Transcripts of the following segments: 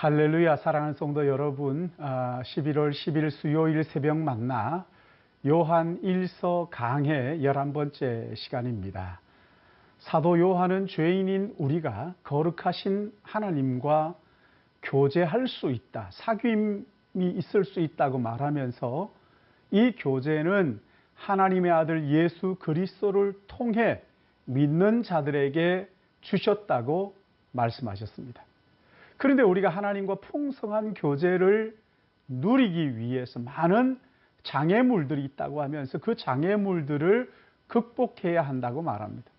할렐루야. 사랑하는 성도 여러분, 11월 10일 수요일 새벽 만나 요한 1서 강해 11번째 시간입니다. 사도 요한은 죄인인 우리가 거룩하신 하나님과 교제할 수 있다, 사귐이 있을 수 있다고 말하면서 이 교제는 하나님의 아들 예수 그리스도를 통해 믿는 자들에게 주셨다고 말씀하셨습니다. 그런데 우리가 하나님과 풍성한 교제를 누리기 위해서 많은 장애물들이 있다고 하면서 그 장애물들을 극복해야 한다고 말합니다.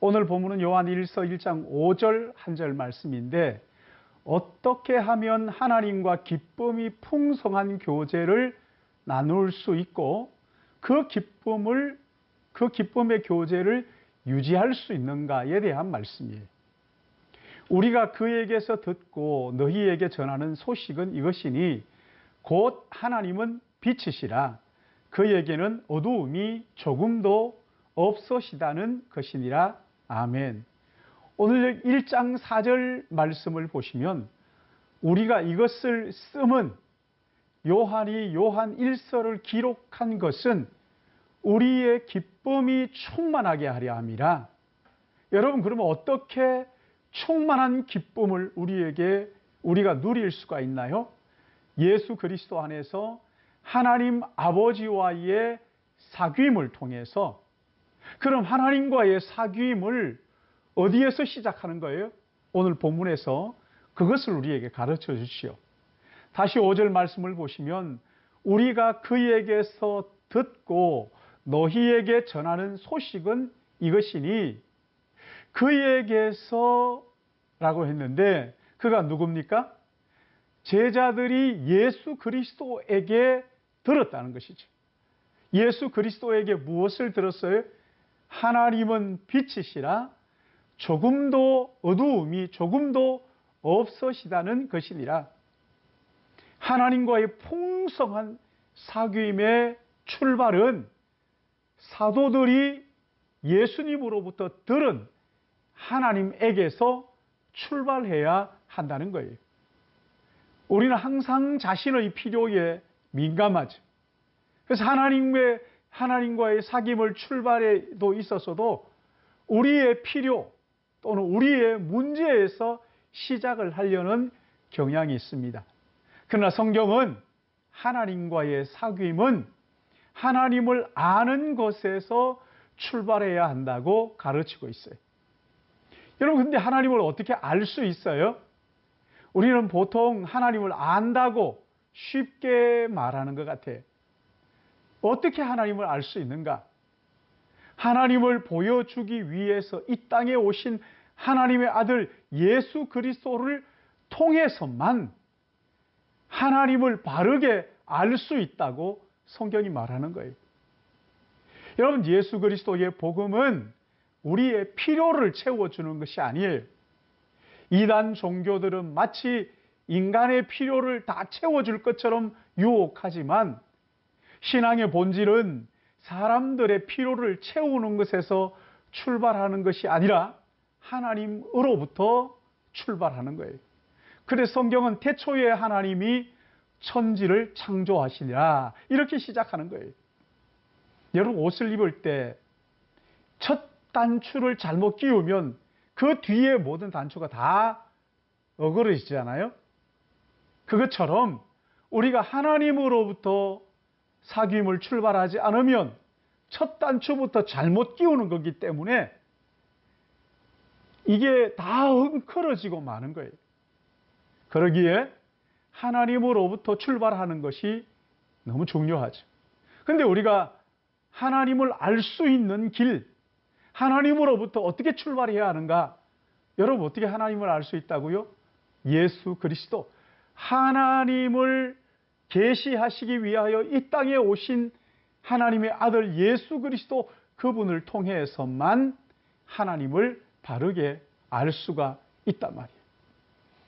오늘 본문은 요한 1서 1장 5절 한 절 말씀인데, 어떻게 하면 하나님과 기쁨이 풍성한 교제를 나눌 수 있고 그 기쁨의 교제를 유지할 수 있는가에 대한 말씀이에요. 우리가 그에게서 듣고 너희에게 전하는 소식은 이것이니 곧 하나님은 빛이시라 그에게는 어두움이 조금도 없으시다는 것이니라. 아멘. 오늘 1장 4절 말씀을 보시면 우리가 이것을 쓰면 요한이 요한 1서를 기록한 것은 우리의 기쁨이 충만하게 하려 함이라. 여러분, 그러면 어떻게 충만한 기쁨을 우리가 누릴 수가 있나요? 예수 그리스도 안에서 하나님 아버지와의 사귐을 통해서. 그럼 하나님과의 사귐을 어디에서 시작하는 거예요? 오늘 본문에서 그것을 우리에게 가르쳐 주시오. 다시 5절 말씀을 보시면 우리가 그에게서 듣고 너희에게 전하는 소식은 이것이니, 그에게서 라고 했는데 그가 누굽니까? 제자들이 예수 그리스도에게 들었다는 것이죠. 예수 그리스도에게 무엇을 들었어요? 하나님은 빛이시라 어두움이 조금도 없으시다는 것이니라. 하나님과의 풍성한 사귐의 출발은 사도들이 예수님으로부터 들은 하나님에게서 출발해야 한다는 거예요. 우리는 항상 자신의 필요에 민감하죠. 그래서 하나님과의 사귐을 출발에도 있어서도 우리의 필요 또는 우리의 문제에서 시작을 하려는 경향이 있습니다. 그러나 성경은 하나님과의 사귐은 하나님을 아는 것에서 출발해야 한다고 가르치고 있어요. 여러분, 근데 하나님을 어떻게 알 수 있어요? 우리는 보통 하나님을 안다고 쉽게 말하는 것 같아요. 어떻게 하나님을 알 수 있는가? 하나님을 보여주기 위해서 이 땅에 오신 하나님의 아들 예수 그리스도를 통해서만 하나님을 바르게 알 수 있다고 성경이 말하는 거예요. 여러분, 예수 그리스도의 복음은 우리의 필요를 채워주는 것이 아니에요. 이단 종교들은 마치 인간의 필요를 다 채워줄 것처럼 유혹하지만 신앙의 본질은 사람들의 필요를 채우는 것에서 출발하는 것이 아니라 하나님으로부터 출발하는 거예요. 그래서 성경은 태초에 하나님이 천지를 창조하시니라 이렇게 시작하는 거예요. 여러분, 옷을 입을 때 첫 단추를 잘못 끼우면 그 뒤에 모든 단추가 다 어그러지잖아요. 그것처럼 우리가 하나님으로부터 사귐을 출발하지 않으면 첫 단추부터 잘못 끼우는 거기 때문에 이게 다 엉클어지고 마는 거예요. 그러기에 하나님으로부터 출발하는 것이 너무 중요하죠. 그런데 우리가 하나님을 알 수 있는 길, 하나님으로부터 어떻게 출발해야 하는가? 여러분, 어떻게 하나님을 알 수 있다고요? 예수 그리스도, 하나님을 계시하시기 위하여 이 땅에 오신 하나님의 아들 예수 그리스도, 그분을 통해서만 하나님을 바르게 알 수가 있단 말이에요.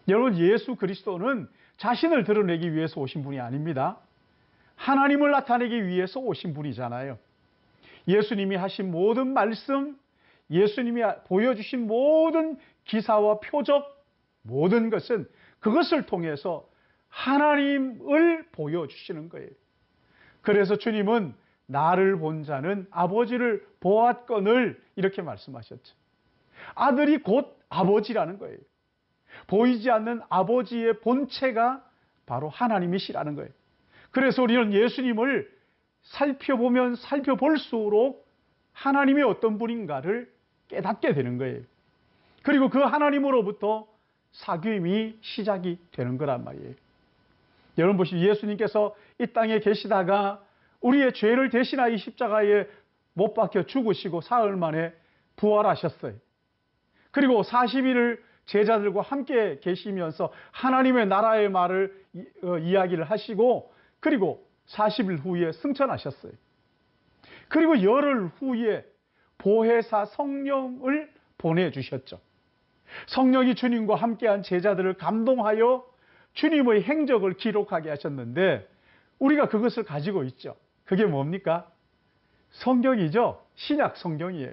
여러분, 예수 그리스도는 자신을 드러내기 위해서 오신 분이 아닙니다. 하나님을 나타내기 위해서 오신 분이잖아요. 예수님이 하신 모든 말씀, 예수님이 보여주신 모든 기사와 표적, 모든 것은 그것을 통해서 하나님을 보여주시는 거예요. 그래서 주님은 나를 본 자는 아버지를 보았거늘 이렇게 말씀하셨죠. 아들이 곧 아버지라는 거예요. 보이지 않는 아버지의 본체가 바로 하나님이시라는 거예요. 그래서 우리는 예수님을 살펴보면 살펴볼수록 하나님이 어떤 분인가를 깨닫게 되는 거예요. 그리고 그 하나님으로부터 사귐이 시작이 되는 거란 말이에요. 여러분 보시면 예수님께서 이 땅에 계시다가 우리의 죄를 대신하여 십자가에 못 박혀 죽으시고 사흘 만에 부활하셨어요. 그리고 40일을 제자들과 함께 계시면서 하나님의 나라의 말을 이야기를 하시고 그리고 40일 후에 승천하셨어요. 그리고 열흘 후에 보혜사 성령을 보내주셨죠. 성령이 주님과 함께한 제자들을 감동하여 주님의 행적을 기록하게 하셨는데 우리가 그것을 가지고 있죠. 그게 뭡니까? 성경이죠. 신약 성경이에요.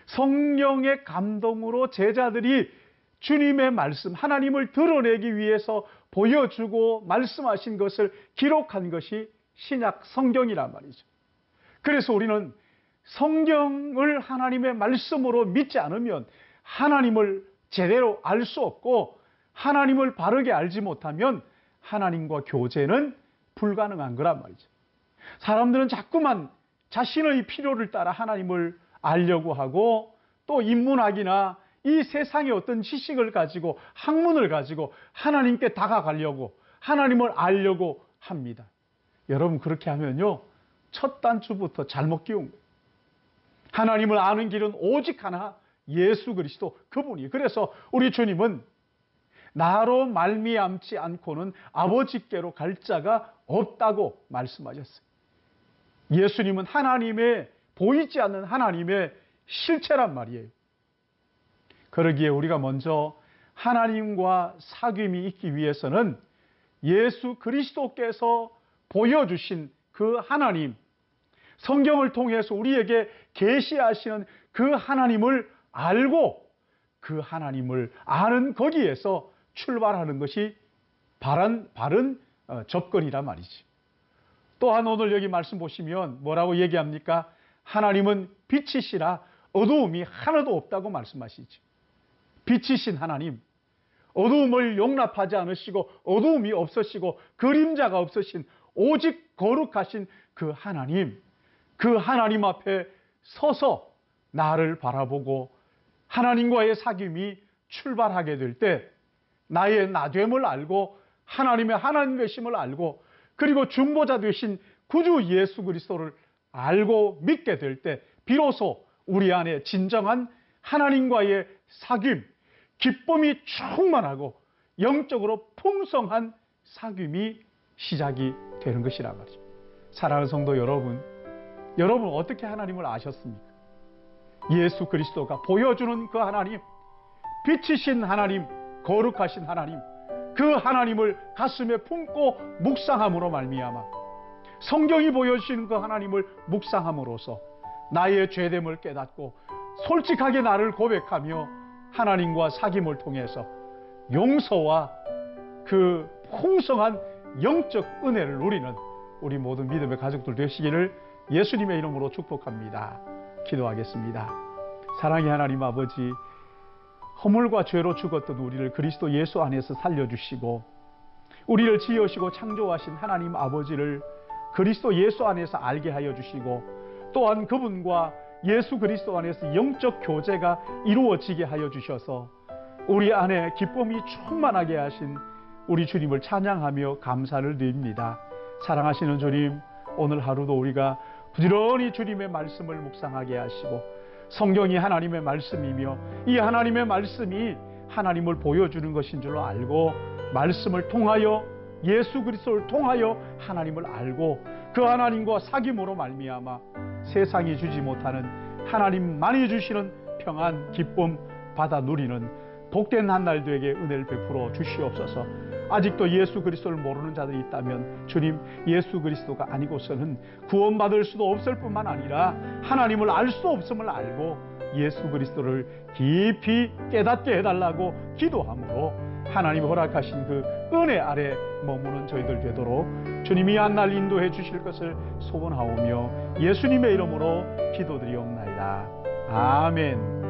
성령의 감동으로 제자들이 주님의 말씀, 하나님을 드러내기 위해서 보여주고 말씀하신 것을 기록한 것이 신약 성경이란 말이죠. 그래서 우리는 성경을 하나님의 말씀으로 믿지 않으면 하나님을 제대로 알 수 없고 하나님을 바르게 알지 못하면 하나님과 교제는 불가능한 거란 말이죠. 사람들은 자꾸만 자신의 필요를 따라 하나님을 알려고 하고 또 인문학이나 이 세상의 어떤 지식을 가지고 학문을 가지고 하나님께 다가가려고 하나님을 알려고 합니다. 여러분 그렇게 하면요 첫 단추부터 잘못 끼운 거예요. 하나님을 아는 길은 오직 하나 예수 그리스도 그분이. 그래서 우리 주님은 나로 말미암지 않고는 아버지께로 갈 자가 없다고 말씀하셨어요. 예수님은 하나님의 보이지 않는 하나님의 실체란 말이에요. 그러기에 우리가 먼저 하나님과 사귐이 있기 위해서는 예수 그리스도께서 보여주신 그 하나님, 성경을 통해서 우리에게 계시하시는 그 하나님을 알고 그 하나님을 아는 거기에서 출발하는 것이 바른 접근이란 말이지. 또한 오늘 여기 말씀 보시면 뭐라고 얘기합니까? 하나님은 빛이시라 어두움이 하나도 없다고 말씀하시죠. 빛이신 하나님, 어두움을 용납하지 않으시고 어두움이 없으시고 그림자가 없으신 오직 거룩하신 그 하나님, 그 하나님 앞에 서서 나를 바라보고 하나님과의 사귐이 출발하게 될 때 나의 나됨을 알고 하나님의 하나님 되심을 알고 그리고 중보자 되신 구주 예수 그리스도를 알고 믿게 될 때 비로소 우리 안에 진정한 하나님과의 사귐, 기쁨이 충만하고 영적으로 풍성한 사귐이 시작이 되는 것이란 말이죠. 사랑하는 성도 여러분, 여러분 어떻게 하나님을 아셨습니까? 예수 그리스도가 보여주는 그 하나님, 빛이신 하나님, 거룩하신 하나님, 그 하나님을 가슴에 품고 묵상함으로 말미암아 성경이 보여주시는 그 하나님을 묵상함으로써 나의 죄됨을 깨닫고 솔직하게 나를 고백하며 하나님과 사귐을 통해서 용서와 그 풍성한 영적 은혜를 누리는 우리 모든 믿음의 가족들 되시기를 예수님의 이름으로 축복합니다. 기도하겠습니다. 사랑의 하나님 아버지, 허물과 죄로 죽었던 우리를 그리스도 예수 안에서 살려주시고 우리를 지으시고 창조하신 하나님 아버지를 그리스도 예수 안에서 알게 하여 주시고 또한 그분과 예수 그리스도 안에서 영적 교제가 이루어지게 하여 주셔서 우리 안에 기쁨이 충만하게 하신 우리 주님을 찬양하며 감사를 드립니다. 사랑하시는 주님, 오늘 하루도 우리가 부지런히 주님의 말씀을 묵상하게 하시고 성경이 하나님의 말씀이며 이 하나님의 말씀이 하나님을 보여주는 것인 줄로 알고 말씀을 통하여 예수 그리스도를 통하여 하나님을 알고 그 하나님과 사귐으로 말미암아 세상이 주지 못하는 하나님만이 주시는 평안, 기쁨 받아 누리는 복된 한 날 되게 은혜를 베풀어 주시옵소서. 아직도 예수 그리스도를 모르는 자들이 있다면 주님, 예수 그리스도가 아니고서는 구원받을 수도 없을 뿐만 아니라 하나님을 알 수 없음을 알고 예수 그리스도를 깊이 깨닫게 해달라고 기도함으로 하나님이 허락하신 그 은혜 아래 머무는 저희들 되도록 주님이 한 날 인도해 주실 것을 소원하오며 예수님의 이름으로 기도드리옵나이다. 아멘.